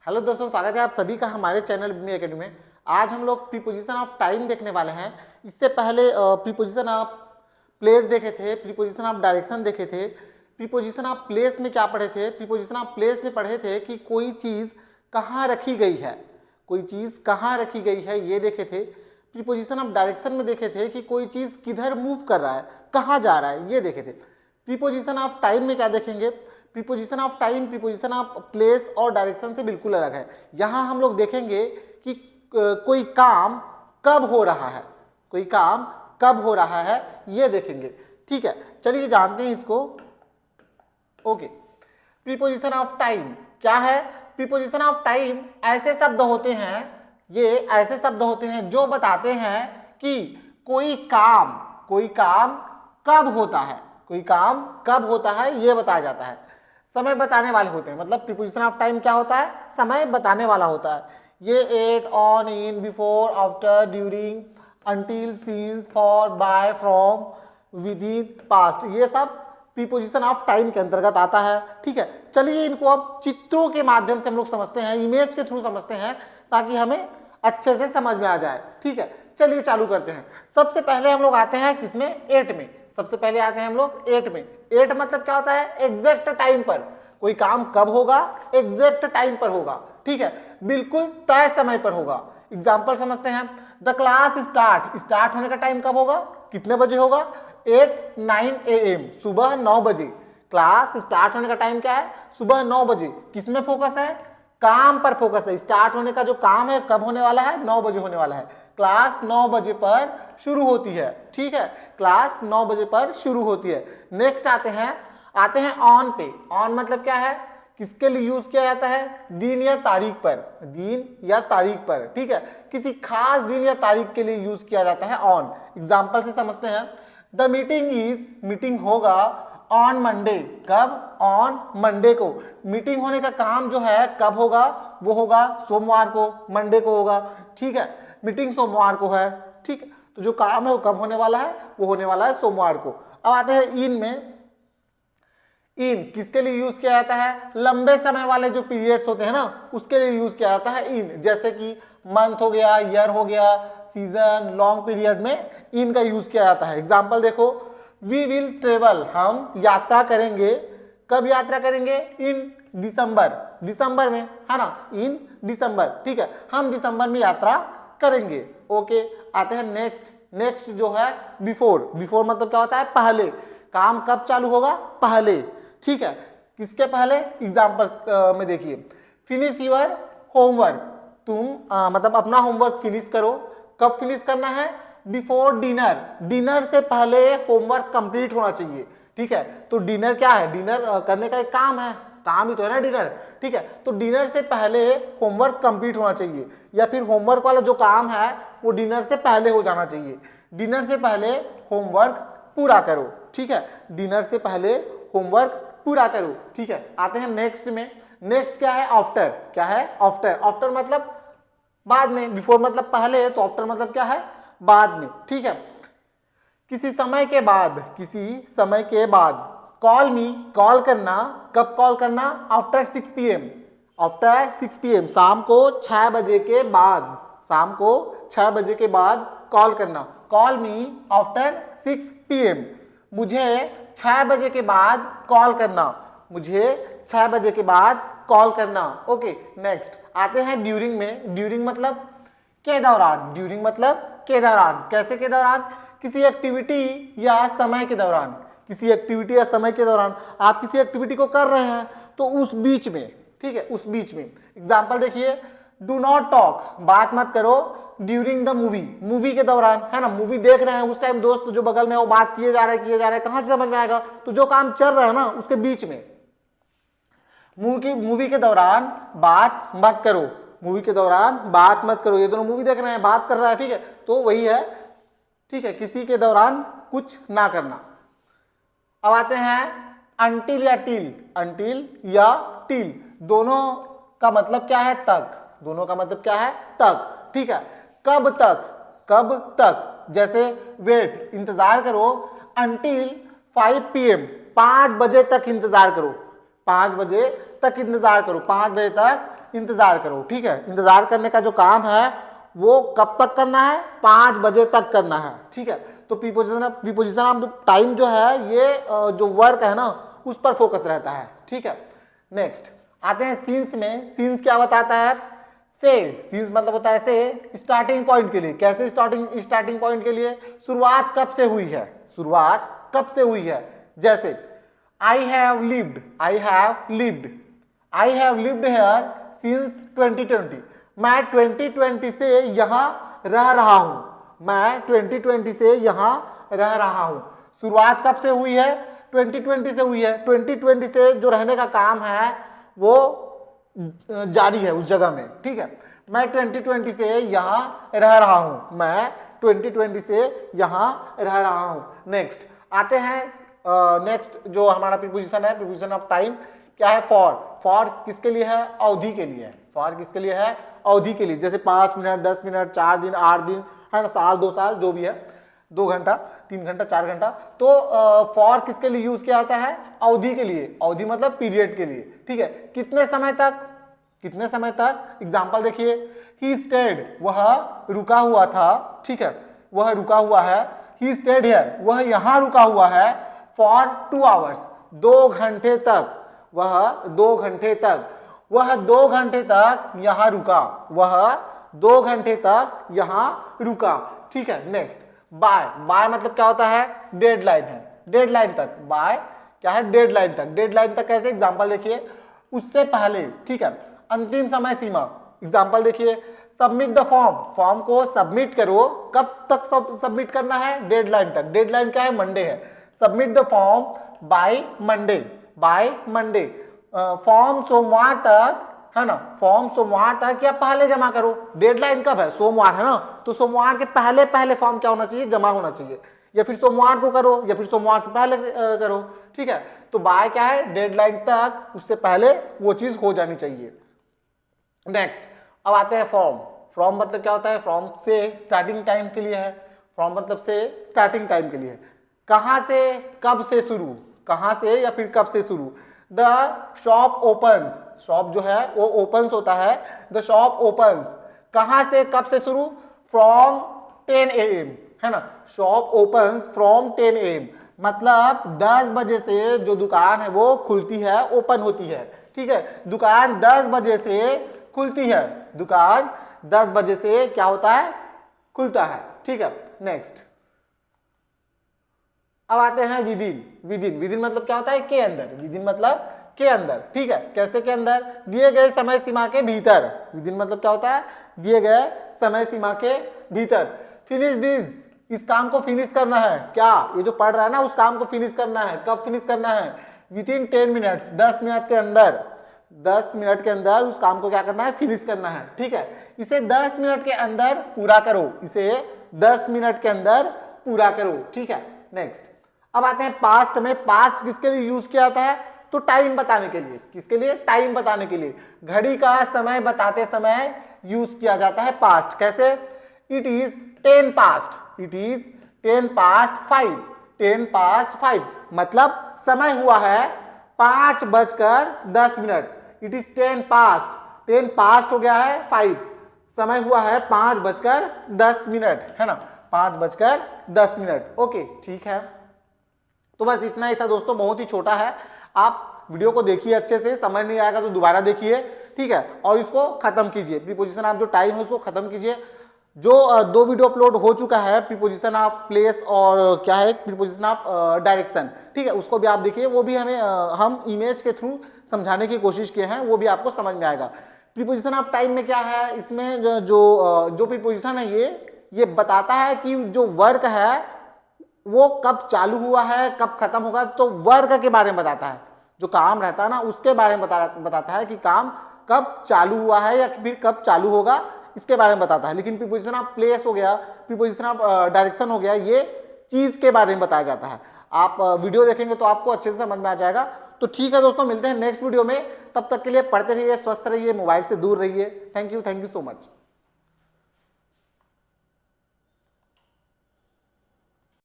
Hello दोस्तों, स्वागत है आप सभी का हमारे चैनल बिजनी एकेडमी में। आज हम लोग प्रीपोजिशन ऑफ टाइम देखने वाले हैं। इससे पहले प्रीपोजिशन ऑफ प्लेस देखे थे, प्रीपोजिशन ऑफ डायरेक्शन देखे थे, प्रीपोजिशन ऑफ प्लेस में क्या पढ़े थे, प्रीपोजिशन ऑफ प्लेस में पढ़े थे कि कोई चीज़ कहाँ रखी गई है, कोई चीज़ कहाँ रखी गई है ये देखे थे। प्रीपोजिशन ऑफ डायरेक्शन में देखे थे कि कोई चीज़ किधर मूव कर रहा है, कहाँ जा रहा है, ये देखे थे। प्रीपोजिशन ऑफ टाइम में क्या देखेंगे, preposition of time preposition of place और डायरेक्शन से बिल्कुल अलग है। यहाँ हम लोग देखेंगे कि कोई काम कब हो रहा है, कोई काम कब हो रहा है ये देखेंगे। ठीक है, चलिए जानते हैं इसको। ओके, प्रीपोजिशन ऑफ टाइम क्या है? प्रीपोजिशन ऑफ टाइम ऐसे शब्द होते हैं, ये ऐसे शब्द होते हैं जो बताते हैं कि कोई काम कब होता है, कोई काम कब होता है ये बताया जाता है। समय बताने वाले होते हैं, मतलब प्रीपोजिशन ऑफ टाइम क्या होता है? समय बताने वाला होता है। ये at, on, in, before, after, during, until, since, for, by, from, with in, past, ये सब प्रीपोजिशन ऑफ टाइम के अंतर्गत आता है। ठीक है, चलिए इनको अब चित्रों के माध्यम से हम लोग समझते हैं, इमेज के थ्रू समझते हैं ताकि हमें अच्छे से समझ में आ जाए। ठीक है, चलिए चालू करते हैं। सबसे पहले हम लोग आते हैं किसमें? एट में। सबसे पहले आते हैं हम लोग एट में। एट मतलब क्या होता है? एग्जैक्ट टाइम पर, कोई काम कब होगा? एग्जैक्ट टाइम पर होगा। ठीक है, बिल्कुल तय समय पर होगा। एग्जाम्पल समझते हैं। द क्लास स्टार्ट होने का टाइम कब होगा? कितने बजे होगा? 9 AM, सुबह 9 बजे। क्लास स्टार्ट होने का टाइम क्या है? सुबह 9 बजे। किसमें फोकस है? काम पर फोकस है। स्टार्ट होने का जो काम है कब होने वाला है? 9 बजे होने वाला है। क्लास 9 बजे पर शुरू होती है। ठीक है, क्लास 9 बजे पर शुरू होती है। नेक्स्ट आते हैं ऑन पे। ऑन मतलब क्या है? किसके लिए यूज किया जाता है? दिन या तारीख पर, दिन या तारीख पर। ठीक है, किसी खास दिन या तारीख के लिए यूज किया जाता है ऑन। एग्जाम्पल से समझते हैं। द मीटिंग होगा ऑन मंडे। कब? ऑन मंडे को। मीटिंग होने का काम जो है कब होगा? वो होगा सोमवार को, मंडे को होगा। ठीक है, मीटिंग सोमवार को है। ठीक है, तो जो काम है वो कब होने वाला है? वो होने वाला है सोमवार को। अब आते हैं इन में। इन किसके लिए यूज किया जाता है? लंबे समय वाले जो पीरियड्स होते हैं ना, उसके लिए यूज किया जाता है इन। जैसे कि मंथ हो गया, ईयर हो गया, सीजन, लॉन्ग पीरियड में इन का यूज किया जाता है। एग्जाम्पल देखो, वी विल ट्रेवल, हम यात्रा करेंगे। कब यात्रा करेंगे? इन दिसंबर में, है ना, इन दिसंबर। ठीक है, हम दिसंबर में यात्रा करेंगे। ओके, आते हैं नेक्स्ट जो है बिफोर मतलब क्या होता है? पहले। काम कब चालू होगा? पहले। ठीक है, किसके पहले? एग्जाम्पल में देखिए, फिनिश यूर होमवर्क, तुम मतलब अपना होमवर्क फिनिश करो। कब फिनिश करना है? बिफोर डिनर से पहले होमवर्क कंप्लीट होना चाहिए। ठीक है, तो डिनर क्या है? डिनर करने का एक काम है, काम ही तो है ना डिनर। ठीक है, तो डिनर से पहले होमवर्क कंप्लीट होना चाहिए, या फिर होमवर्क वाला जो काम है वो डिनर से पहले हो जाना चाहिए। डिनर से पहले होमवर्क पूरा करो। ठीक है, डिनर से पहले होमवर्क पूरा करो। ठीक है, आते हैं नेक्स्ट में। नेक्स्ट क्या है? आफ्टर। क्या है? आफ्टर मतलब बाद में। बिफोर मतलब पहले, तो आफ्टर मतलब क्या है? बाद में। ठीक है, किसी समय के बाद। कॉल मी, कॉल करना। कब कॉल करना? आफ्टर 6 PM, शाम को 6 बजे के बाद, कॉल करना। कॉल मी आफ्टर 6 PM, मुझे 6 बजे के बाद कॉल करना। ओके, नेक्स्ट आते हैं ड्यूरिंग में। ड्यूरिंग मतलब के दौरान। कैसे के दौरान? किसी एक्टिविटी या समय के दौरान। आप किसी एक्टिविटी को कर रहे हैं तो उस बीच में। ठीक है, उस बीच में। एग्जाम्पल देखिए, डू नॉट टॉक, बात मत करो, ड्यूरिंग द मूवी के दौरान, है ना, मूवी देख रहे हैं उस टाइम दोस्त जो बगल में वो बात किए जा रहे हैं, कहां से समझ में आएगा? तो जो काम चल रहा है ना उसके बीच में। मूवी के दौरान बात मत करो, ये दोनों मूवी देख रहे हैं, बात कर रहा है। ठीक है, तो वही है। ठीक है, किसी के दौरान कुछ ना करना। अब आते हैं अंटिल या टिल, दोनों का मतलब क्या है? तक। ठीक है, कब तक? जैसे वेट, इंतजार करो, अंटिल 5 PM, 5 बजे तक इंतजार करो। 5 बजे तक इंतजार करो। ठीक है, इंतजार करने का जो काम है वो कब तक करना है, 5 बजे तक करना है। ठीक है, तो प्रीपोजिशन ऑफ टाइम जो है ये जो वर्क है ना उस पर फोकस रहता है। ठीक है, नेक्स्ट आते हैं सीन्स में। सीन्स क्या बताता है, से सीन्स मतलब होता है से स्टार्टिंग पॉइंट के लिए। कैसे स्टार्टिंग पॉइंट के लिए, शुरुआत कब से हुई है, शुरुआत कब से हुई है। जैसे I have lived here since 2020, मैं 2020 से यहाँ रह रहा हूं, मैं 2020 से यहाँ रह रहा हूं। शुरुआत कब से हुई है, 2020 से हुई है। 2020 से जो रहने का काम है वो जारी है उस जगह में। ठीक है, मैं 2020 से यहाँ रह रहा हूं, मैं 2020 से यहाँ रह रहा हूं। नेक्स्ट आते हैं, नेक्स्ट जो हमारा प्रीपोजिशन है, प्रीपोजिशन ऑफ टाइम क्या है, फॉर किसके लिए है, अवधि के लिए है। फॉर किसके लिए है, अवधि के लिए। जैसे 5 मिनट, 10 मिनट, 4 दिन, 8 दिन, है ना, साल, 2 साल, जो भी है, 2 घंटा, 3 घंटा, 4 घंटा। तो फॉर किसके लिए यूज किया जाता है, अवधि के लिए। अवधि मतलब पीरियड के लिए। ठीक है, कितने समय तक, कितने समय तक। एग्जाम्पल देखिए, ही स्टेड, वह रुका हुआ था। ठीक है, वह रुका हुआ है। ही स्टेड हियर, वह यहाँ रुका हुआ है। फॉर 2 आवर्स, 2 घंटे तक, वह 2 घंटे तक, वह 2 घंटे तक यहाँ रुका, वह 2 घंटे तक यहाँ रुका। ठीक है, नेक्स्ट बाय मतलब क्या होता है, डेडलाइन है, डेडलाइन तक। बाय क्या है, डेडलाइन तक। डेडलाइन तक कैसे, एग्जांपल देखिए, उससे पहले। ठीक है, अंतिम समय सीमा। एग्जांपल देखिए, सबमिट द फॉर्म को सबमिट करो। कब तक सबमिट करना है, डेडलाइन तक। डेडलाइन क्या है, मंडे है। Submit the form by Monday. Form सोमवार तक, है ना, फॉर्म सोमवार तक या पहले जमा करो। डेडलाइन कब है, सोमवार है ना, तो सोमवार के पहले फॉर्म क्या होना चाहिए, जमा होना चाहिए। या फिर सोमवार को करो या फिर सोमवार से पहले करो। ठीक है, तो बाय क्या है, डेडलाइन तक, उससे पहले वो चीज हो जानी चाहिए। नेक्स्ट अब आते हैं फ्रॉम मतलब क्या होता है, फ्रॉम से स्टार्टिंग टाइम के लिए है। फ्रॉम मतलब से स्टार्टिंग टाइम के लिए, कहां से, कब से शुरू, कहां से या फिर कब से शुरू। द शॉप ओपन्स, शॉप जो है वो ओपन्स होता है। द शॉप ओपन्स, कहां से कब से शुरू, फ्रॉम 10 AM, है ना। शॉप ओपन्स फ्रॉम 10 AM मतलब 10 बजे से जो दुकान है वो खुलती है, ओपन होती है। ठीक है, दुकान 10 बजे से खुलती है, दुकान 10 बजे से क्या होता है, खुलता है। ठीक है, नेक्स्ट अब आते हैं विदिन मतलब क्या होता है, के अंदर। विदिन मतलब के अंदर। ठीक है, कैसे के अंदर, दिए गए समय सीमा के भीतर। विदिन मतलब क्या होता है, दिए गए समय सीमा के भीतर। फिनिश दिस, इस काम को फिनिश करना है। क्या, ये जो पढ़ रहा है ना, उस काम को फिनिश करना है। कब फिनिश करना है, विदिन 10 मिनट्स, 10 मिनट के अंदर। 10 मिनट के अंदर उस काम को क्या करना है, फिनिश करना है। ठीक है, इसे 10 मिनट के अंदर पूरा करो, इसे 10 मिनट के अंदर पूरा करो। ठीक है, नेक्स्ट अब आते हैं पास्ट में। पास्ट किसके लिए यूज किया जाता है, तो टाइम बताने के लिए। किसके लिए, टाइम बताने के लिए। घड़ी का समय बताते समय यूज किया जाता है पास्ट। कैसे, it is 10 past, it is 10 past 5, 10 past 5 मतलब समय हुआ है 5:10। इट इज 10 पास्ट, 10 पास्ट हो गया है 5, समय हुआ है 5:10, है ना, 5:10। ओके, ठीक है, तो बस इतना ही था दोस्तों, बहुत ही छोटा है। आप वीडियो को देखिए अच्छे से, समझ नहीं आएगा तो दोबारा देखिए। ठीक है, और इसको खत्म कीजिए। प्रीपोजिशन आप जो टाइम है उसको खत्म कीजिए। जो 2 वीडियो अपलोड हो चुका है, प्रीपोजिशन ऑफ प्लेस और क्या है, प्रीपोजिशन ऑफ डायरेक्शन। ठीक है, उसको भी आप देखिए, वो भी हम इमेज के थ्रू समझाने की कोशिश किए हैं, वो भी आपको समझ में आएगा। प्रीपोजिशन ऑफ टाइम में क्या है, इसमें जो प्रीपोजिशन है ये बताता है कि जो वर्क है वो कब चालू हुआ है, कब खत्म होगा। तो वर्क के बारे में बताता है, जो काम रहता है ना उसके बारे में बताता है कि काम कब चालू हुआ है या फिर कब चालू होगा, इसके बारे में बताता है। लेकिन प्रीपोजिशन ऑफ प्लेस हो गया, प्रीपोजिशन ऑफ डायरेक्शन हो गया, ये चीज के बारे में बताया जाता है। आप वीडियो देखेंगे तो आपको अच्छे से समझ में आ जाएगा। तो ठीक है दोस्तों, मिलते हैं नेक्स्ट वीडियो में। तब तक के लिए पढ़ते रहिए, स्वस्थ रहिए, मोबाइल से दूर रहिए। Thank you so much.